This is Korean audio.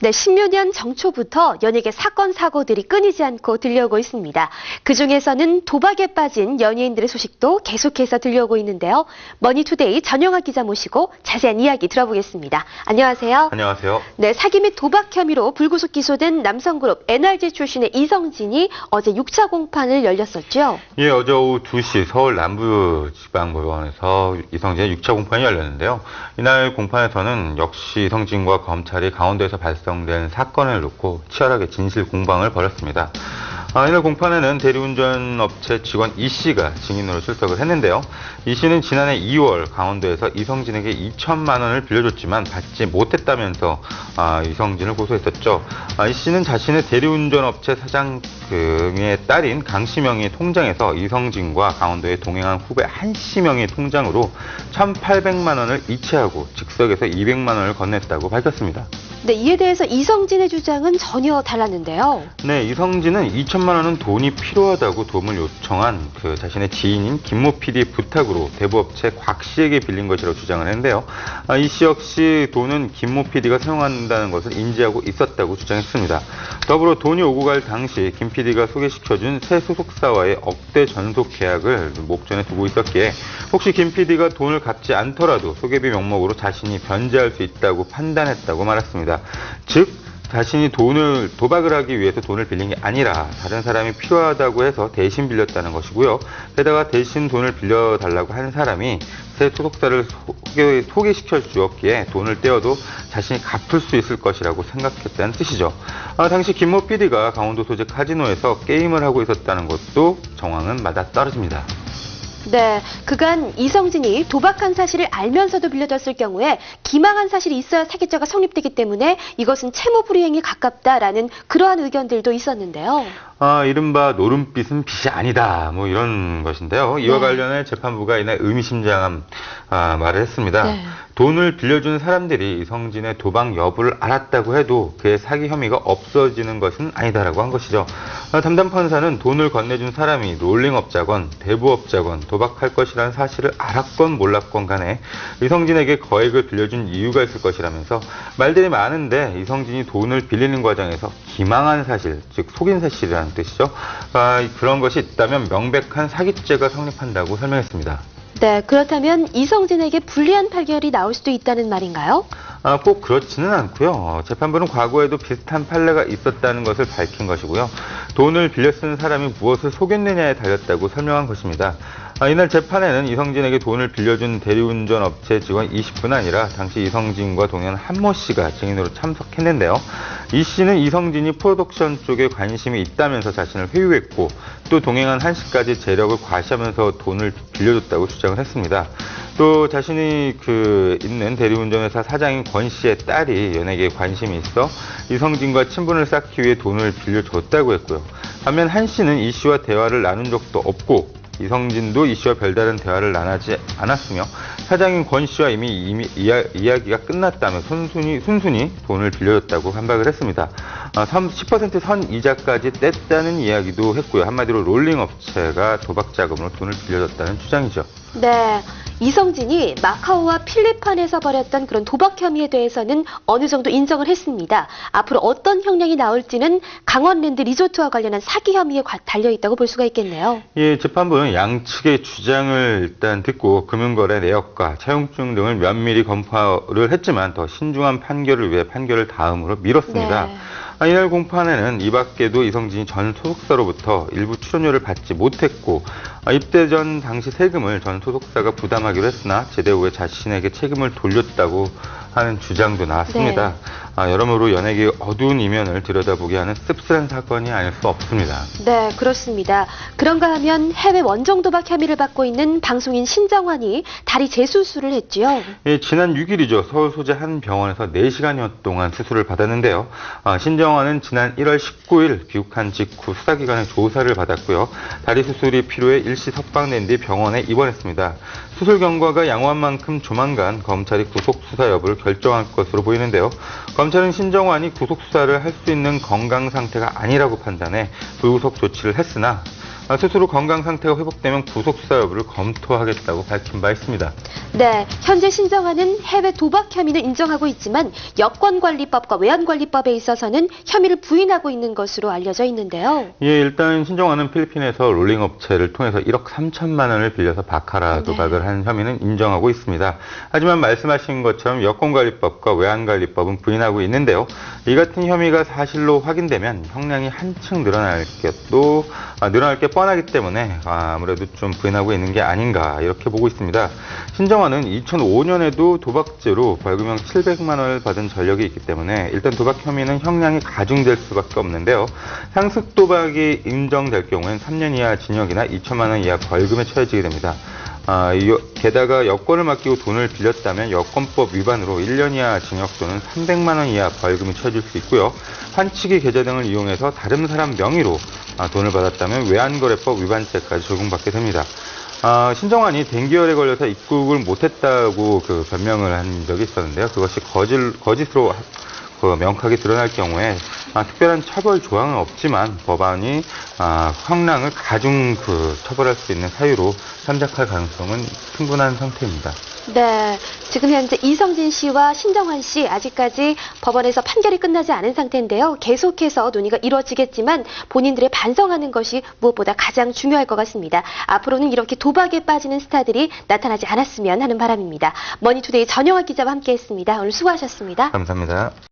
네, 10여 년 정초부터 연예계 사건, 사고들이 끊이지 않고 들려오고 있습니다. 그중에서는 도박에 빠진 연예인들의 소식도 계속해서 들려오고 있는데요. 머니투데이 전영학 기자 모시고 자세한 이야기 들어보겠습니다. 안녕하세요. 안녕하세요. 네, 사기 및 도박 혐의로 불구속 기소된 남성그룹 NRG 출신의 이성진이 어제 6차 공판을 열렸었죠. 예, 어제 오후 2시 서울 남부지방법원에서 이성진의 6차 공판이 열렸는데요. 이날 공판에서는 역시 이성진과 검찰이 강원도에서 발생된 사건을 놓고 치열하게 진실 공방을 벌였습니다. 이날 공판에는 대리운전 업체 직원 이 씨가 증인으로 출석을 했는데요. 이 씨는 지난해 2월 강원도에서 이성진에게 2천만 원을 빌려줬지만 받지 못했다면서 이성진을 고소했었죠. 이 씨는 자신의 대리운전 업체 사장 등의 딸인 강씨명의 통장에서 이성진과 강원도에 동행한 후배 한씨명의 통장으로 1,800만 원을 이체하고 즉석에서 200만 원을 건넸다고 밝혔습니다. 네, 이에 대해서 이성진의 주장은 전혀 달랐는데요. 네, 이성진은 2천만 원은 돈이 필요하다고 도움을 요청한 자신의 지인인 김모 PD 부탁으로 대부업체 곽 씨에게 빌린 것이라고 주장을 했는데요. 이 씨 역시 돈은 김모 PD가 사용한다는 것을 인지하고 있었다고 주장했습니다. 더불어 돈이 오고 갈 당시 김 PD가 소개시켜준 새 소속사와의 억대 전속 계약을 목전에 두고 있었기에 혹시 김 PD가 돈을 갚지 않더라도 소개비 명목으로 자신이 변제할 수 있다고 판단했다고 말했습니다. 즉 자신이 도박을 하기 위해서 돈을 빌린 게 아니라 다른 사람이 필요하다고 해서 대신 빌렸다는 것이고요. 게다가 대신 돈을 빌려달라고 한 사람이 새 소속사를 소개시켜 주었기에 돈을 떼어도 자신이 갚을 수 있을 것이라고 생각했다는 뜻이죠. 당시 김모 PD가 강원도 소재 카지노에서 게임을 하고 있었다는 것도 정황은 맞아떨어집니다. 네, 그간 이성진이 도박한 사실을 알면서도 빌려줬을 경우에 기망한 사실이 있어야 사기죄가 성립되기 때문에 이것은 채무 불이행에 가깝다라는 그러한 의견들도 있었는데요. 이른바 노름빚은 빚이 아니다. 뭐 이런 것인데요. 이와 관련해 재판부가 이날 의미심장한 말을 했습니다. 네. 돈을 빌려준 사람들이 이성진의 도박 여부를 알았다고 해도 그의 사기 혐의가 없어지는 것은 아니다라고 한 것이죠. 담당 판사는 돈을 건네준 사람이 롤링업자건 대부업자건 도박할 것이라는 사실을 알았건 몰랐건 간에 이성진에게 거액을 빌려준 이유가 있을 것이라면서 말들이 많은데 이성진이 돈을 빌리는 과정에서 기망한 사실, 즉 속인 사실이라는 뜻이죠. 그런 것이 있다면 명백한 사기죄가 성립한다고 설명했습니다. 네, 그렇다면 이성진에게 불리한 판결이 나올 수도 있다는 말인가요? 꼭 그렇지는 않고요. 재판부는 과거에도 비슷한 판례가 있었다는 것을 밝힌 것이고요. 돈을 빌려 쓴 사람이 무엇을 속였느냐에 달렸다고 설명한 것입니다. 이날 재판에는 이성진에게 돈을 빌려준 대리운전 업체 직원 20분 아니라 당시 이성진과 동행한 한모 씨가 증인으로 참석했는데요. 이 씨는 이성진이 프로덕션 쪽에 관심이 있다면서 자신을 회유했고 또 동행한 한 씨까지 재력을 과시하면서 돈을 빌려줬다고 주장을 했습니다. 또 자신이 있는 대리운전회사 사장인 권 씨의 딸이 연예계에 관심이 있어 이성진과 친분을 쌓기 위해 돈을 빌려줬다고 했고요. 반면 한 씨는 이 씨와 대화를 나눈 적도 없고 이성진도 이 씨와 별다른 대화를 나누지 않았으며 사장인 권 씨와 이미 이야기가 끝났다며 순순히 돈을 빌려줬다고 반박을 했습니다. 10% 선 이자까지 뗐다는 이야기도 했고요. 한마디로 롤링 업체가 도박 자금으로 돈을 빌려줬다는 주장이죠. 네. 이성진이 마카오와 필리핀에서 벌였던 그런 도박 혐의에 대해서는 어느 정도 인정을 했습니다. 앞으로 어떤 형량이 나올지는 강원랜드 리조트와 관련한 사기 혐의에 달려있다고 볼 수가 있겠네요. 예, 재판부는 양측의 주장을 일단 듣고 금융거래 내역과 차용증 등을 면밀히 검토를 했지만 더 신중한 판결을 위해 판결을 다음으로 미뤘습니다. 네. 이날 공판에는 이 밖에도 이성진이 전 소속사로부터 일부 출연료를 받지 못했고 입대 전 당시 세금을 전 소속사가 부담하기로 했으나 제대 후에 자신에게 책임을 돌렸다고 하는 주장도 나왔습니다. 여러모로 연예계의 어두운 이면을 들여다보게 하는 씁쓸한 사건이 아닐 수 없습니다. 네, 그렇습니다. 그런가 하면 해외 원정 도박 혐의를 받고 있는 방송인 신정환이 다리 재수술을 했지요. 예, 지난 6일이죠. 서울 소재 한 병원에서 4시간여 동안 수술을 받았는데요. 신정환은 지난 1월 19일 귀국한 직후 수사기관의 조사를 받았고요. 다리 수술이 필요해 일시 석방된 뒤 병원에 입원했습니다. 수술 결과가 양호한 만큼 조만간 검찰이 구속수사 여부를 결정할 것으로 보이는데요. 검찰은 신정환이 구속수사를 할 수 있는 건강 상태가 아니라고 판단해 불구속 조치를 했으나 스스로 건강 상태가 회복되면 구속수사 여부를 검토하겠다고 밝힌 바 있습니다. 네, 현재 신정아는 해외 도박 혐의는 인정하고 있지만 여권관리법과 외환관리법에 있어서는 혐의를 부인하고 있는 것으로 알려져 있는데요. 예, 일단 신정아는 필리핀에서 롤링 업체를 통해서 1억 3천만 원을 빌려서 바카라 도박을 한 혐의는 인정하고 있습니다. 하지만 말씀하신 것처럼 여권관리법과 외환관리법은 부인하고 있는데요. 이 같은 혐의가 사실로 확인되면 형량이 한층 늘어날 게 뻔하기 때문에 아무래도 좀 부인하고 있는 게 아닌가 이렇게 보고 있습니다. 신정아는 2005년에도 도박죄로 벌금형 700만 원을 받은 전력이 있기 때문에 일단 도박 혐의는 형량이 가중될 수밖에 없는데요. 상습 도박이 인정될 경우엔 3년 이하 징역이나 2천만 원 이하 벌금에 처해지게 됩니다. 게다가 여권을 맡기고 돈을 빌렸다면 여권법 위반으로 1년 이하 징역 또는 300만 원 이하 벌금이 처해질 수 있고요. 환치기 계좌 등을 이용해서 다른 사람 명의로 돈을 받았다면 외환거래법 위반죄까지 적용받게 됩니다. 신정환이 댕기열에 걸려서 입국을 못했다고 변명을 한 적이 있었는데요. 그것이 거짓으로 명확하게 드러날 경우에 특별한 처벌 조항은 없지만 법안이 형량을 가중 처벌할 수 있는 사유로 참작할 가능성은 충분한 상태입니다. 네, 지금 현재 이성진 씨와 신정환 씨 아직까지 법원에서 판결이 끝나지 않은 상태인데요. 계속해서 논의가 이루어지겠지만 본인들의 반성하는 것이 무엇보다 가장 중요할 것 같습니다. 앞으로는 이렇게 도박에 빠지는 스타들이 나타나지 않았으면 하는 바람입니다. 머니투데이 전영학 기자와 함께했습니다. 오늘 수고하셨습니다. 감사합니다.